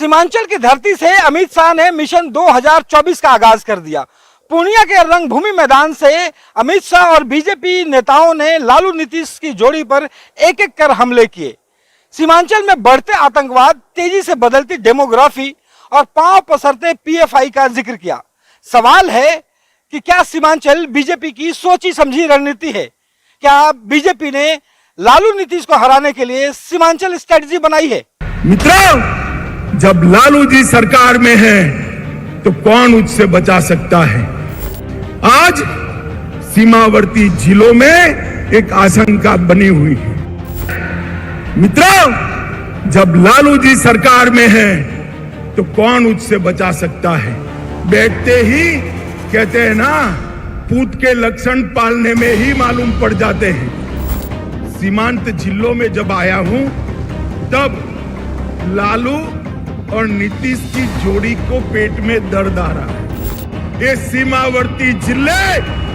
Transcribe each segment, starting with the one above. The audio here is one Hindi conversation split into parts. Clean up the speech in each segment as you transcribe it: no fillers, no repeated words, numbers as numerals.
सीमांचल की धरती से अमित शाह ने मिशन 2024 का आगाज कर दिया। पूर्णिया के रंगभूमि मैदान से अमित शाह और बीजेपी नेताओं ने लालू नीतीश की जोड़ी पर एक एक कर हमले किए। सीमांचल में बढ़ते आतंकवाद, तेजी से बदलती डेमोग्राफी और पांव पसरते पीएफआई का जिक्र किया। सवाल है कि क्या सीमांचल बीजेपी की सोची समझी रणनीति है? क्या बीजेपी ने लालू नीतीश को हराने के लिए सीमांचल स्ट्रेटजी बनाई है? मित्रों, जब लालू जी सरकार में है तो कौन उससे बचा सकता है? आज सीमावर्ती जिलों में एक आशंका बनी हुई है। मित्रों, जब लालू जी सरकार में है तो कौन उससे बचा सकता है? बैठते ही कहते हैं ना, पूत के लक्षण पालने में ही मालूम पड़ जाते हैं। सीमांत जिलों में जब आया हूं तब लालू और नीतीश की जोड़ी को पेट में दर्द आ रहा है। ये सीमावर्ती जिले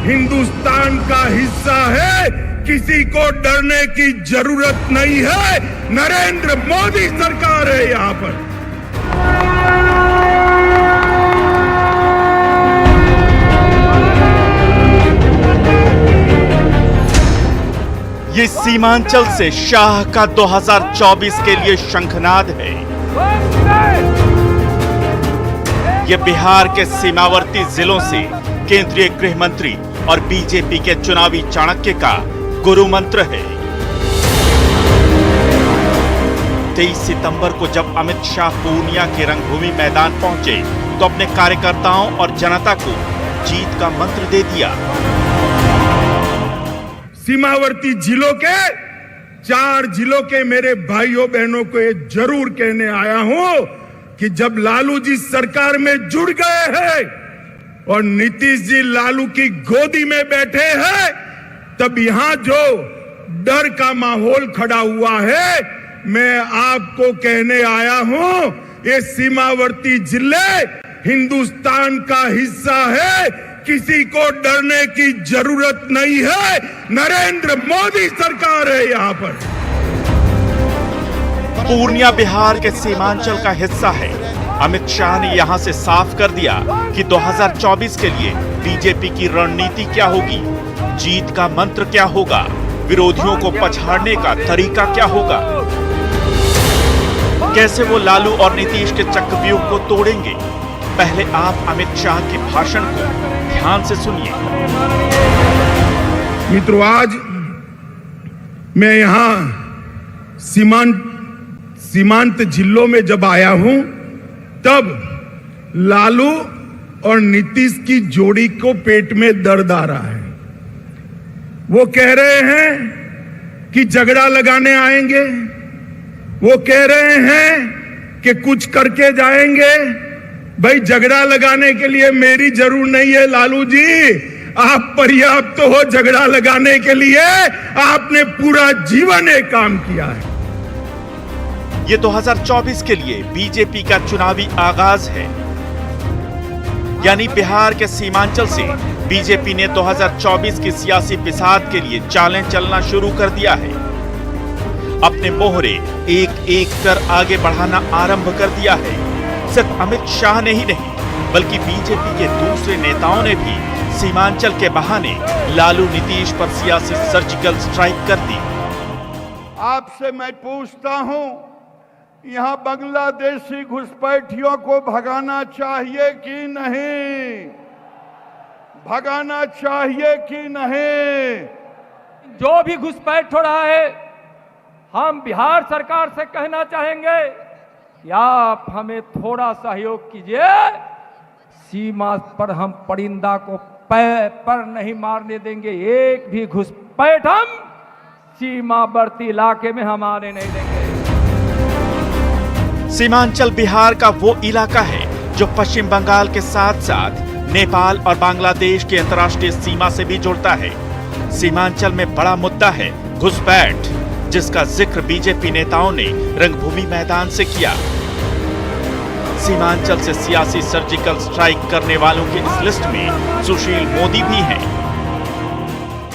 हिंदुस्तान का हिस्सा है, किसी को डरने की जरूरत नहीं है। नरेंद्र मोदी सरकार है यहां पर। ये सीमांचल से शाह का 2024 के लिए शंखनाद है। ये बिहार के सीमावर्ती जिलों से केंद्रीय गृह मंत्री और बीजेपी के चुनावी चाणक्य का गुरु मंत्र है। 23 सितंबर को जब अमित शाह पूर्णिया के रंगभूमि मैदान पहुंचे तो अपने कार्यकर्ताओं और जनता को जीत का मंत्र दे दिया। सीमावर्ती जिलों के 4 जिलों के मेरे भाइयों बहनों को ये जरूर कहने आया हूं कि जब लालू जी सरकार में जुड़ गए हैं और नीतीश जी लालू की गोदी में बैठे हैं, तब यहां जो डर का माहौल खड़ा हुआ है, मैं आपको कहने आया हूं, ये सीमावर्ती जिले हिंदुस्तान का हिस्सा है, किसी को डरने की जरूरत नहीं है। नरेंद्र मोदी सरकार है यहां पर। पूर्णिया बिहार के सीमांचल का हिस्सा है। अमित शाह ने यहां से साफ कर दिया कि 2024 के लिए बीजेपी की रणनीति क्या होगी, जीत का मंत्र क्या होगा, विरोधियों को पछाड़ने का तरीका क्या होगा, कैसे वो लालू और नीतीश के चक्रव्यूह को तोड़ेंगे। पहले आप अमित शाह के भाषण को ध्यान से सुनिए। मित्रों, आज मैं यहां सीमांत जिलों में जब आया हूं तब लालू और नीतीश की जोड़ी को पेट में दर्द आ रहा है। वो कह रहे हैं कि झगड़ा लगाने आएंगे, वो कह रहे हैं कि कुछ करके जाएंगे। भाई, झगड़ा लगाने के लिए मेरी जरूर नहीं है लालू जी, आप पर्याप्त हो झगड़ा लगाने के लिए। आपने पूरा जीवन एक काम किया है। ये 2024 के लिए बीजेपी का चुनावी आगाज है, यानी बिहार के सीमांचल से बीजेपी ने 2024 की सियासी बिसात के लिए चालें चलना शुरू कर दिया है। अपने मोहरे एक एक कर आगे बढ़ाना आरंभ कर दिया है। सिर्फ अमित शाह ने ही नहीं, बल्कि बीजेपी के दूसरे नेताओं ने भी सीमांचल के बहाने लालू नीतीश पर सियासी सर्जिकल स्ट्राइक कर दी। आपसे मैं पूछता हूं, यहां बांग्लादेशी घुसपैठियों को भगाना चाहिए कि नहीं? भगाना चाहिए कि नहीं? जो भी घुसपैठ हो रहा है, हम बिहार सरकार से कहना चाहेंगे कि आप हमें थोड़ा सहयोग कीजिए। सीमा पर हम परिंदा को पैर पर नहीं मारने देंगे। एक भी घुसपैठ हम सीमावर्ती इलाके में हम आने नहीं देंगे। सीमांचल बिहार का वो इलाका है जो पश्चिम बंगाल के साथ साथ नेपाल और बांग्लादेश की अंतर्राष्ट्रीय सीमा से भी जुड़ता है। सीमांचल में बड़ा मुद्दा है घुसपैठ, जिसका जिक्र बीजेपी नेताओं ने रंगभूमि मैदान से किया। सीमांचल से सियासी सर्जिकल स्ट्राइक करने वालों की इस लिस्ट में सुशील मोदी भी हैं।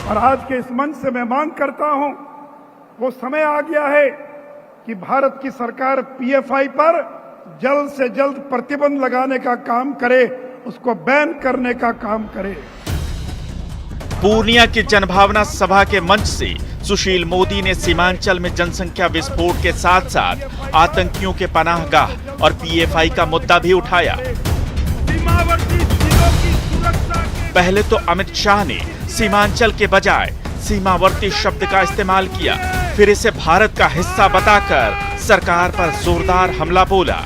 और आज के इस मंच से मैं मांग करता हूं, वो समय आ गया है कि भारत की सरकार पीएफआई पर जल्द से जल्द प्रतिबंध लगाने का काम करे, उसको बैन करने का काम करे। पूर्णिया की जनभावना सभा के मंच से सुशील मोदी ने सीमांचल में जनसंख्या विस्फोट के साथ साथ आतंकियों के पनाहगाह और पीएफआई का मुद्दा भी उठाया। पहले तो अमित शाह ने सीमांचल के बजाय सीमावर्ती शब्द का इस्तेमाल किया, फिर इसे भारत का हिस्सा बताकर सरकार पर जोरदार हमला बोला।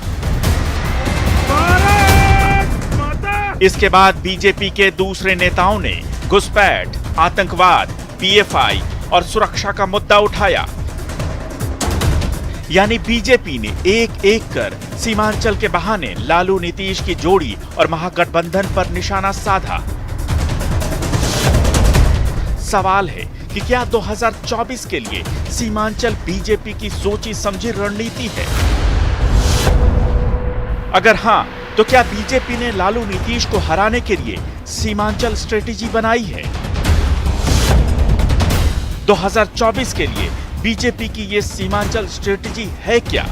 इसके बाद बीजेपी के दूसरे नेताओं ने घुसपैठ, आतंकवाद, पीएफआई और सुरक्षा का मुद्दा उठाया। यानी बीजेपी ने एक एक कर सीमांचल के बहाने लालू नीतीश की जोड़ी और महागठबंधन पर निशाना साधा। सवाल है कि क्या 2024 के लिए सीमांचल बीजेपी की सोची समझी रणनीति है? अगर हां, तो क्या बीजेपी ने लालू नीतीश को हराने के लिए सीमांचल स्ट्रेटेजी बनाई है? 2024 के लिए बीजेपी की ये सीमांचल स्ट्रेटेजी है क्या?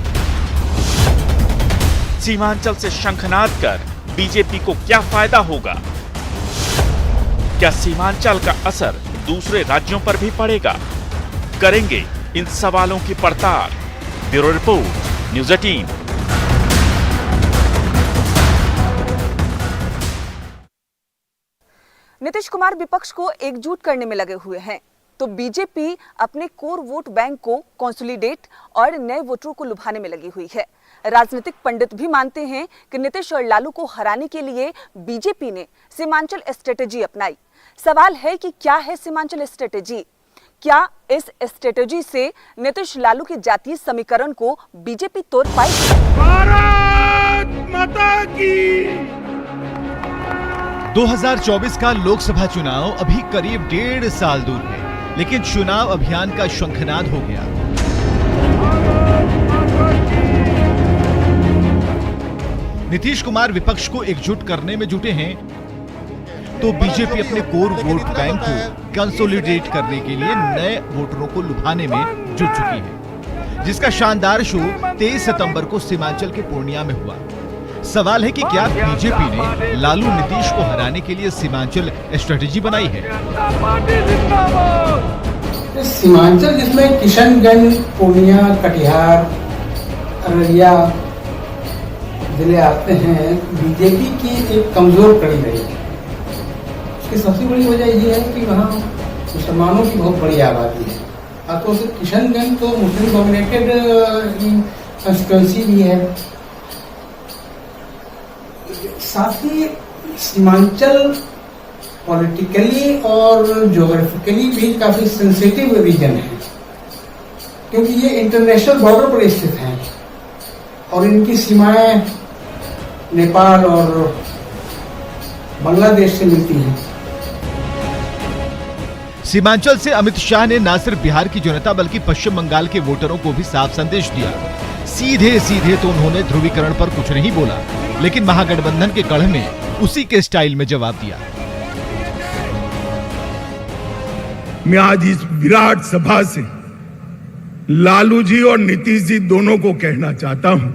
सीमांचल से शंखनाद कर बीजेपी को क्या फायदा होगा? क्या सीमांचल का असर दूसरे राज्यों पर भी पड़ेगा? करेंगे इन सवालों की पड़ताल। Bureau report, news 18। Nitish Kumar विपक्ष को एकजुट करने में लगे हुए हैं, तो बीजेपी अपने कोर वोट बैंक को कंसोलिडेट और नए वोटरों को लुभाने में लगी हुई है। राजनीतिक पंडित भी मानते हैं कि नीतीश और लालू को हराने के लिए बीजेपी ने सीमांचल स्ट्रेटेजी अपनाई। सवाल है कि क्या है सीमांचल स्ट्रेटेजी? क्या इस स्ट्रेटेजी से नीतीश लालू के जातीय समीकरण को बीजेपी तोड़ पाएगी? भारत माता की 2024 का लोकसभा चुनाव अभी करीब 1.5 साल दूर है, लेकिन चुनाव अभियान का शंखनाद हो गया। नीतीश कुमार विपक्ष को एकजुट करने में जुटे हैं, तो बीजेपी अपने कोर वोट बैंक को कंसोलिडेट करने के लिए नए वोटरों को लुभाने में जुट चुकी है, जिसका शानदार शो 23 सितंबर को सीमांचल के पूर्णिया में हुआ। सवाल है कि क्या बीजेपी ने लालू नीतीश को हराने के लिए सीमांचल स्ट्रेटेजी बनाई है? सीमांचल जिसमें किशनगंज, पूर्णिया, कटिहार, अररिया जिले आते हैं, बीजेपी की एक कमजोर कड़ी रही है। इसकी सबसे बड़ी वजह ये है कि वहाँ मुसलमानों की बहुत बड़ी आबादी है। तो किशनगंज तो मुस्लिम डोमिनेटेड कंस्टिट्यूंसी भी है। साथ ही सीमांचल पॉलिटिकली और ज्योग्राफिकली भी काफी सेंसिटिव रीजन है, क्योंकि ये इंटरनेशनल बॉर्डर पर स्थित हैं और इनकी सीमाएं नेपाल और बांग्लादेश से मिलती हैं। सीमांचल से अमित शाह ने न सिर्फ बिहार की जनता बल्कि पश्चिम बंगाल के वोटरों को भी साफ संदेश दिया। सीधे सीधे तो उन्होंने ध्रुवीकरण पर कुछ नहीं बोला, लेकिन महागठबंधन के कढ़ में उसी के स्टाइल में जवाब दिया। मैं आज इस विराट सभा से लालू जी और नीतीश जी दोनों को कहना चाहता हूं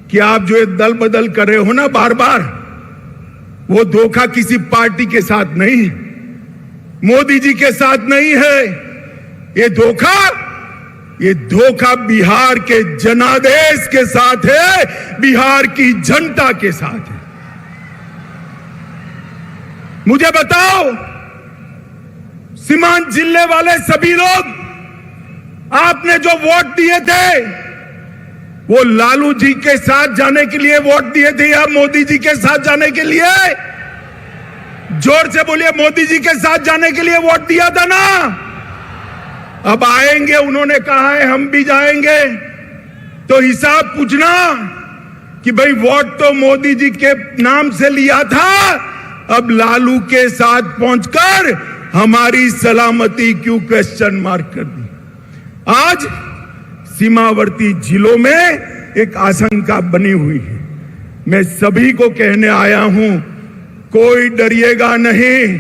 कि आप जो ये दल बदल कर रहे हो ना बार बार, वो धोखा किसी पार्टी के साथ नहीं है, मोदी जी के साथ नहीं है। ये धोखा बिहार के जनादेश के साथ है, बिहार की जनता के साथ है। मुझे बताओ, सीमांत जिले वाले सभी लोग आपने जो वोट दिए थे, वो लालू जी के साथ जाने के लिए वोट दिए थे या मोदी जी के साथ जाने के लिए? जोर से बोलिए, मोदी जी के साथ जाने के लिए वोट दिया था ना? अब आएंगे, उन्होंने कहा है हम भी जाएंगे, तो हिसाब पूछना कि भाई वोट तो मोदी जी के नाम से लिया था, अब लालू के साथ पहुंचकर हमारी सलामती क्यों क्वेश्चन मार्क कर दी? आज सीमावर्ती जिलों में एक आशंका बनी हुई है। मैं सभी को कहने आया हूं, कोई डरिएगा नहीं।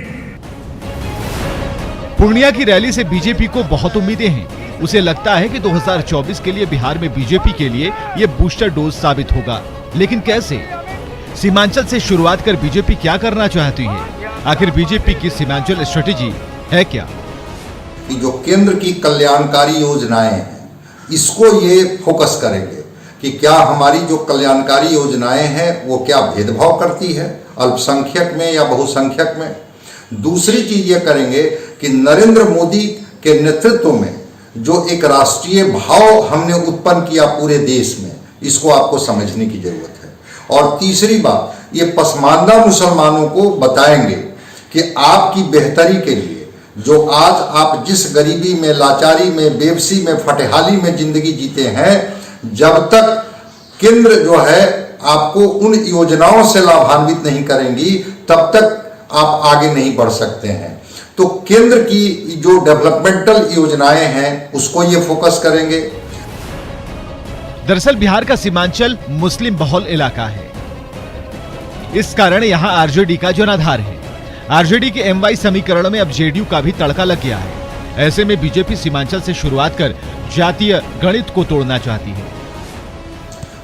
पूर्णिया की रैली से बीजेपी को बहुत उम्मीदें हैं। उसे लगता है कि 2024 के लिए बिहार में बीजेपी के लिए ये बूस्टर डोज साबित होगा, लेकिन कैसे? सीमांचल से शुरुआत कर बीजेपी क्या करना चाहती है? आखिर बीजेपी की सीमांचल स्ट्रेटेजी है क्या? कि जो केंद्र की कल्याणकारी योजनाएं हैं, इसको ये फोकस करेंगे कि क्या हमारी जो कल्याणकारी योजनाएं हैं वो क्या भेदभाव करती है अल्पसंख्यक में या बहुसंख्यक में। दूसरी चीज ये करेंगे कि नरेंद्र मोदी के नेतृत्व में जो एक राष्ट्रीय भाव हमने उत्पन्न किया पूरे देश में, इसको आपको समझने की जरूरत है। और तीसरी बात, ये पसमानदा मुसलमानों को बताएंगे कि आपकी बेहतरी के लिए जो आज आप जिस गरीबी में, लाचारी में, बेबसी में, फटेहाली में जिंदगी जीते हैं, जब तक केंद्र जो है आपको उन योजनाओं से लाभान्वित नहीं करेंगी, तब तक आप आगे नहीं बढ़ सकते हैं। तो केंद्र की जो डेवलपमेंटल योजनाएं हैं उसको ये फोकस करेंगे। दरअसल बिहार का सीमांचल मुस्लिम बहुल इलाका है, इस कारण यहाँ आरजेडी का जनाधार है। आरजेडी के एमवाई समीकरण में अब जेडीयू का भी तड़का लग गया है। ऐसे में बीजेपी सीमांचल से शुरुआत कर जातीय गणित को तोड़ना चाहती है।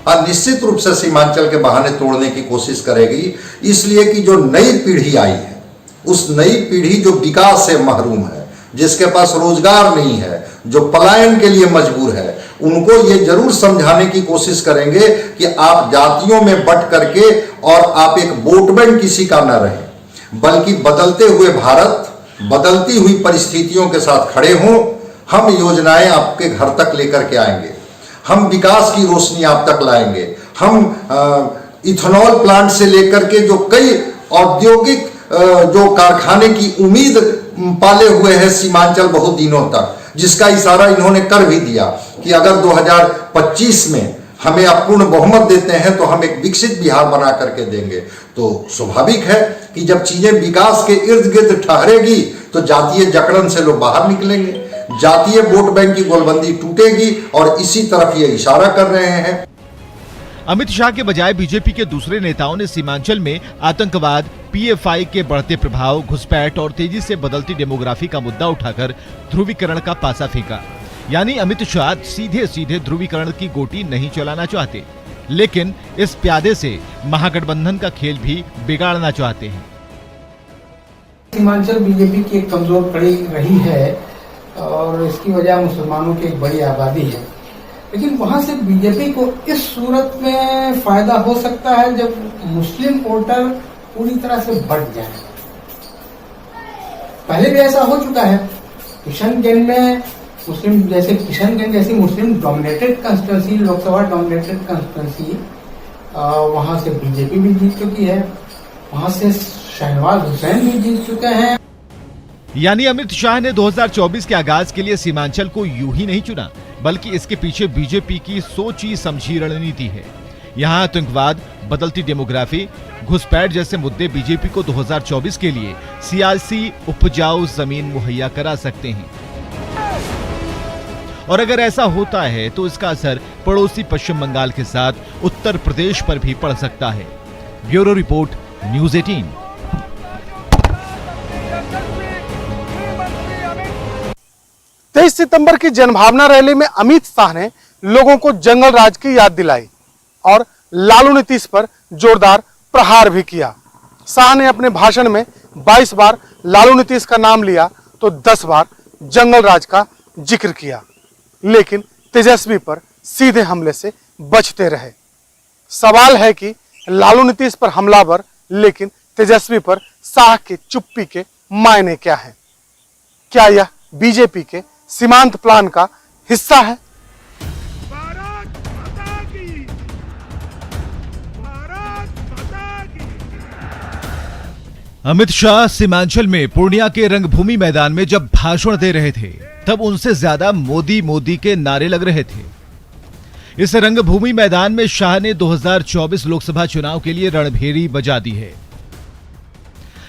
और निश्चित रूप से सीमांचल के बहाने तोड़ने की कोशिश करेगी, इसलिए कि जो नई पीढ़ी आई है, उस नई पीढ़ी जो विकास से महरूम है, जिसके पास रोजगार नहीं है, जो पलायन के लिए मजबूर है, उनको ये जरूर समझाने की कोशिश करेंगे कि आप जातियों में बंट करके और आप एक वोट बैंक किसी का न रहें, बल्कि बदलते हुए भारत, बदलती हुई परिस्थितियों के साथ खड़े हों। हम योजनाएं आपके घर तक लेकर के आएंगे, हम विकास की रोशनी आप तक लाएंगे, हम इथेनॉल प्लांट से लेकर के जो कई औद्योगिक जो कारखाने की उम्मीद पाले हुए हैं सीमांचल बहुत दिनों तक, जिसका इशारा इन्होंने कर भी दिया कि अगर 2025 में हमें अपूर्ण बहुमत देते हैं तो हम एक विकसित बिहार बना करके देंगे। तो स्वाभाविक है कि जब चीजें विकास के इर्द गिर्द ठहरेगी तो जातीय जकड़न से लोग बाहर निकलेंगे, जातीय वोट बैंक की गोलबंदी टूटेगी, और इसी तरफ ये इशारा कर रहे हैं। अमित शाह के बजाय बीजेपी के दूसरे नेताओं ने सीमांचल में आतंकवाद, पीएफआई के बढ़ते प्रभाव, घुसपैठ और तेजी से बदलती डेमोग्राफी का मुद्दा उठाकर ध्रुवीकरण का पासा फेंका। यानी अमित शाह सीधे सीधे ध्रुवीकरण की गोटी नहीं चलाना चाहते, लेकिन इस प्यादे से महागठबंधन का खेल भी बिगाड़ना चाहते हैं। सीमांचल बीजेपी की एक कमजोर कड़ी रही है और इसकी वजह मुसलमानों की एक बड़ी आबादी है, लेकिन वहां से बीजेपी को इस सूरत में फायदा हो सकता है जब मुस्लिम वोटर पूरी तरह से बढ़ जाए। पहले भी ऐसा हो चुका है, किशनगंज में मुस्लिम, जैसे किशनगंज जैसी Muslim dominated constituency, Lok Sabha dominated constituency, वहां से बीजेपी भी जीत चुकी है, वहां से शहनवाज हुसैन भी जीत चुके हैं। यानी अमित शाह ने 2024 के आगाज के लिए सीमांचल को यूं ही नहीं चुना, बल्कि इसके पीछे बीजेपी की सोची समझी रणनीति है। यहाँ आतंकवाद, बदलती डेमोग्राफी, घुसपैठ जैसे मुद्दे बीजेपी को 2024 के लिए सियासी उपजाऊ जमीन मुहैया करा सकते हैं। और अगर ऐसा होता है तो इसका असर पड़ोसी पश्चिम बंगाल के साथ उत्तर प्रदेश पर भी पड़ सकता है। Bureau report, news 18। तेईस सितंबर की जनभावना रैली में अमित शाह ने लोगों को जंगल राज की याद दिलाई और लालू नीतीश पर जोरदार प्रहार भी किया। शाह ने अपने भाषण में 22 बार लालू नीतीश का नाम लिया तो 10 बार जंगल राज का जिक्र किया, लेकिन तेजस्वी पर सीधे हमले से बचते रहे। सवाल है कि लालू नीतीश पर हमलावर, लेकिन तेजस्वी पर शाह की चुप्पी के मायने क्या है? क्या यह बीजेपी के सीमांत प्लान का हिस्सा है? अमित शाह सीमांचल में पूर्णिया के रंगभूमि मैदान में जब भाषण दे रहे थे, तब उनसे ज्यादा मोदी मोदी के नारे लग रहे थे। इस रंगभूमि मैदान में शाह ने 2024 लोकसभा चुनाव के लिए रणभेरी बजा दी है।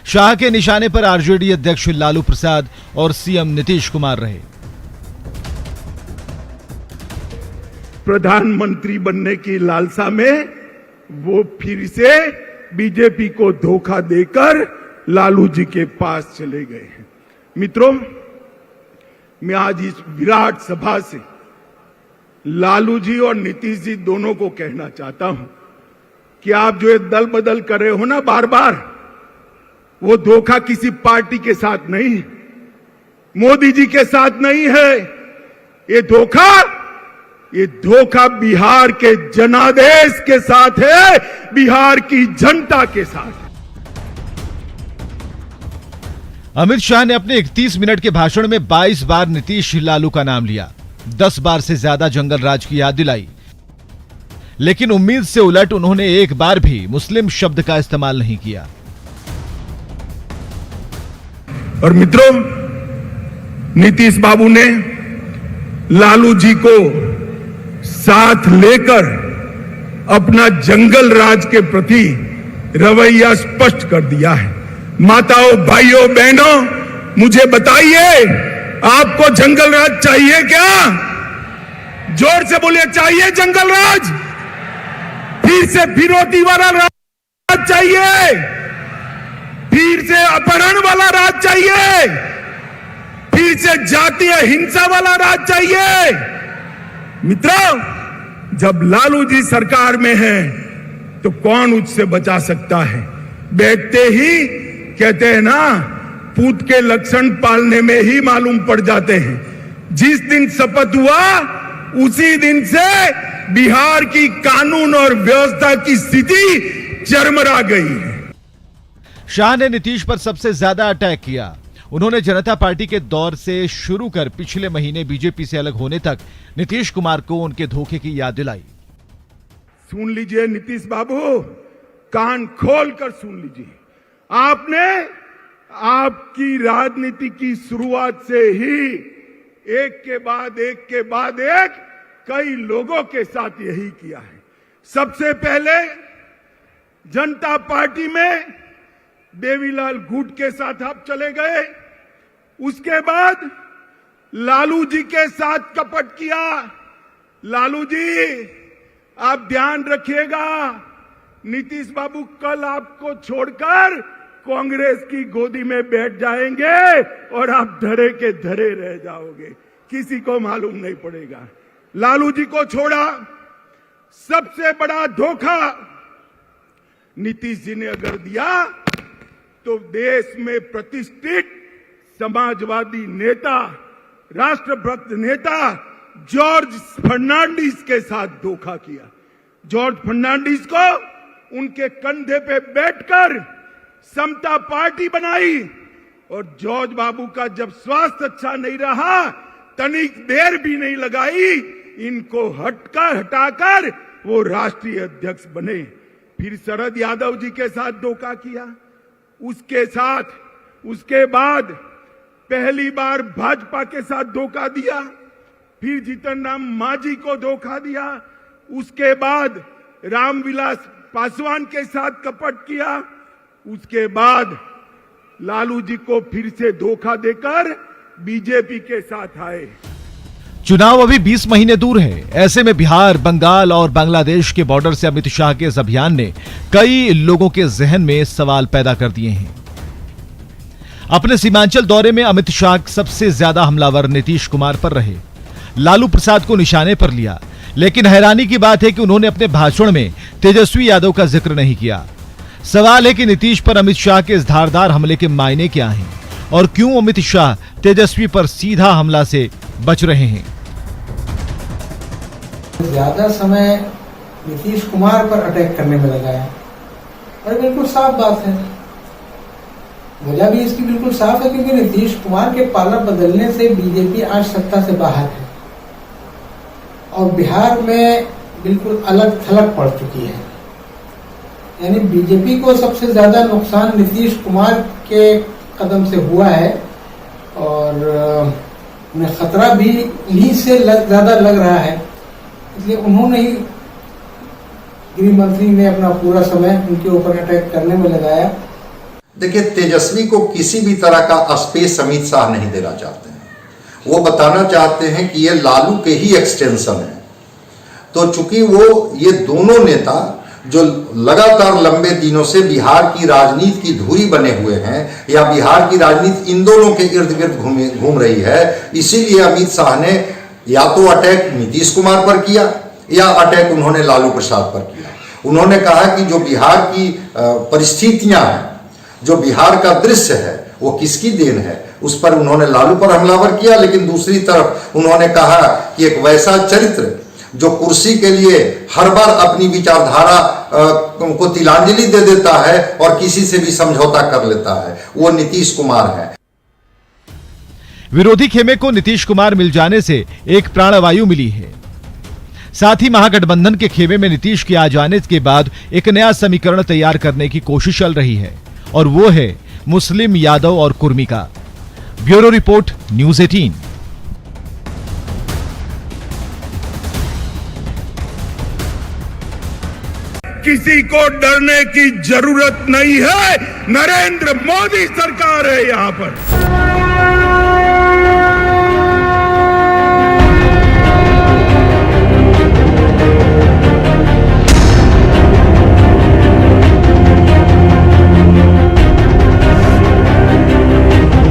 शाह के निशाने पर आरजेडी अध्यक्ष लालू प्रसाद और सीएम नीतीश कुमार रहे। प्रधानमंत्री बनने की लालसा में वो फिर से बीजेपी को धोखा देकर लालू जी के पास चले गए हैं। मित्रों, मैं आज इस विराट सभा से लालू जी और नीतीश जी दोनों को कहना चाहता हूं कि आप जो ये दल बदल कर रहे हो ना बार बार, वो धोखा किसी पार्टी के साथ नहीं है, मोदी जी के साथ नहीं है। ये धोखा बिहार के जनादेश के साथ है, बिहार की जनता के साथ। अमित शाह ने अपने 31 मिनट के भाषण में 22 बार नीतीश लालू का नाम लिया, 10 बार से ज्यादा जंगल राज की याद दिलाई, लेकिन उम्मीद से उलट उन्होंने एक बार भी मुस्लिम शब्द का इस्तेमाल नहीं किया। और मित्रों, नीतीश बाबू ने लालू जी को साथ लेकर अपना जंगल राज के प्रति रवैया स्पष्ट कर दिया है। माताओं, भाइयों, बहनों, मुझे बताइए, आपको जंगल राज चाहिए क्या? जोर से बोलिए, चाहिए जंगल राज? फिर से फिरौती वाला राज चाहिए? फिर से अपहरण वाला राज चाहिए? फिर से जातीय हिंसा वाला राज चाहिए? मित्रों, जब लालू जी सरकार में है तो कौन उससे बचा सकता है? बैठते ही कहते हैं ना, पूत के लक्षण पालने में ही मालूम पड़ जाते हैं। जिस दिन शपथ हुआ उसी दिन से बिहार की कानून और व्यवस्था की स्थिति चरमरा गई है। शाह ने नीतीश पर सबसे ज्यादा अटैक किया। उन्होंने जनता पार्टी के दौर से शुरू कर पिछले महीने बीजेपी से अलग होने तक नीतीश कुमार को उनके धोखे की याद दिलाई। सुन लीजिए नीतीश बाबू, कान खोल कर सुन लीजिए। आपने आपकी राजनीति की शुरुआत से ही एक के बाद एक कई लोगों के साथ यही किया है। सबसे पहले जनता पार्टी में देवीलाल गुट के साथ आप चले गए, उसके बाद लालू जी के साथ कपट किया। लालू जी, आप ध्यान रखिएगा, नीतीश बाबू कल आपको छोड़कर कांग्रेस की गोदी में बैठ जाएंगे और आप धरे के धरे रह जाओगे, किसी को मालूम नहीं पड़ेगा। लालू जी को छोड़ा, सबसे बड़ा धोखा नीतीश जी ने अगर दिया तो देश में प्रतिष्ठित समाजवादी नेता, राष्ट्रभक्त नेता जॉर्ज फर्नांडिस के साथ धोखा किया। जॉर्ज फर्नांडिस को उनके कंधे पे बैठकर समता पार्टी बनाई और जॉर्ज बाबू का जब स्वास्थ्य अच्छा नहीं रहा, तनिक देर भी नहीं लगाई, इनको हटाकर वो राष्ट्रीय अध्यक्ष बने। फिर शरद यादव जी के साथ धोखा किया, उसके बाद पहली बार भाजपा के साथ धोखा दिया, फिर जीतन राम मांझी को धोखा दिया, उसके बाद रामविलास पासवान के साथ कपट किया, उसके बाद लालू जी को फिर से धोखा देकर बीजेपी के साथ आए। चुनाव अभी 20 महीने दूर है। ऐसे में बिहार, बंगाल और बांग्लादेश के बॉर्डर से अमित शाह के इस अभियान ने कई लोगों के जहन में सवाल पैदा कर दिए हैं। अपने सीमांचल दौरे में अमित शाह सबसे ज्यादा हमलावर नीतीश कुमार पर रहे, लालू प्रसाद को निशाने पर लिया, लेकिन हैरानी की बात है कि उन्होंने अपने भाषण में तेजस्वी यादव का जिक्र नहीं किया। सवाल है कि नीतीश पर अमित शाह के इस धारदार हमले के मायने क्या हैं और क्यों अमित शाह तेजस्वी पर सीधा हमला से बच रहे हैं। ज्यादा समय नीतीश कुमार पर अटैक करने में लगाया और बिल्कुल साफ बात है, वजह भी इसकी बिल्कुल साफ है, क्योंकि नीतीश कुमार के पाला बदलने से बीजेपी आज सत्ता से बाहर है और बिहार में बिल्कुल अलग थलग पड़ चुकी है। यानी बीजेपी को सबसे ज्यादा नुकसान नीतीश कुमार के कदम से हुआ है और उन्हें खतरा भी इन्हीं से ज्यादा लग रहा है, इसलिए उन्होंने ही, गृह मंत्री ने अपना पूरा समय उनके ऊपर अटैक करने में लगाया। देखिए, तेजस्वी को किसी भी तरह का स्पेस अमित शाह नहीं देना चाहते हैं। वो बताना चाहते हैं कि ये लालू के ही एक्सटेंशन है। तो चूंकि वो ये दोनों नेता जो लगातार लंबे दिनों से बिहार की राजनीति की धुरी बने हुए हैं या बिहार की राजनीति इन दोनों के इर्द गिर्द घूम रही है। इसीलिए अमित शाह ने या तो अटैक नीतीश कुमार पर किया या अटैक उन्होंने लालू प्रसाद पर किया। उन्होंने कहा कि जो बिहार की परिस्थितियां हैं, जो बिहार का दृश्य है, वो किसकी देन है, उस पर उन्होंने लालू पर हमलावर किया। लेकिन दूसरी तरफ उन्होंने कहा कि एक वैसा चरित्र जो कुर्सी के लिए हर बार अपनी विचारधारा को तिलांजलि दे देता है और किसी से भी समझौता कर लेता है, वो नीतीश कुमार है। विरोधी खेमे को नीतीश कुमार मिल जाने से एक प्राणवायु मिली है। साथ ही महागठबंधन के खेमे में नीतीश के आ जाने के बाद एक नया समीकरण तैयार करने की कोशिश चल रही है और वो है मुस्लिम, यादव और कुर्मी का। Bureau report, news 18। किसी को डरने की जरूरत नहीं है। नरेंद्र मोदी सरकार है यहां पर।